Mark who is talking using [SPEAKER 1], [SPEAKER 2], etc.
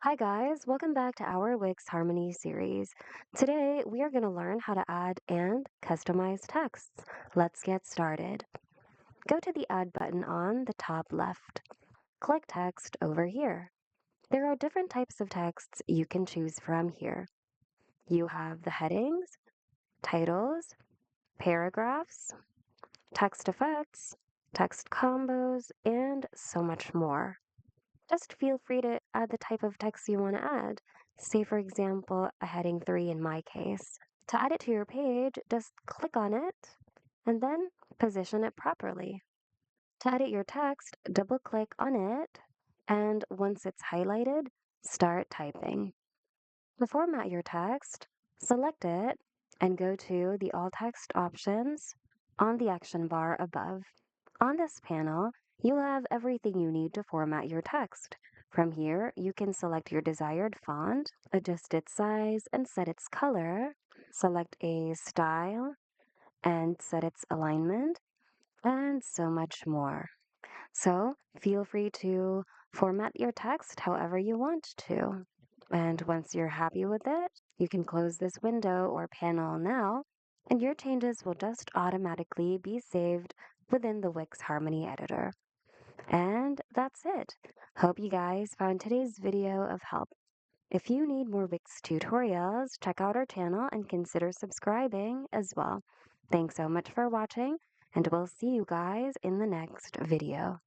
[SPEAKER 1] Hi guys, welcome back to our Wix Harmony series. Today we are going to learn how to add and customize texts. Let's get started. Go to the Add button on the top left. Click Text over here. There are different types of texts you can choose from here. You have the headings, titles, paragraphs, text effects, text combos, and so much more. Just feel free to add the type of text you want to add. Say, for example, a heading 3 in my case. To add it to your page, just click on it and then position it properly. To edit your text, double click on it, and once it's highlighted, start typing. To format your text, select it and go to the All Text options on the action bar above. On this panel, you'll have everything you need to format your text. From here, you can select your desired font, adjust its size, and set its color. Select a style and set its alignment, and so much more. So feel free to format your text however you want to. And once you're happy with it, you can close this window or panel now, and your changes will just automatically be saved within the Wix Harmony Editor. And that's it. Hope you guys found today's video of help. If you need more Wix tutorials, check out our channel and consider subscribing as well. Thanks so much for watching, and we'll see you guys in the next video.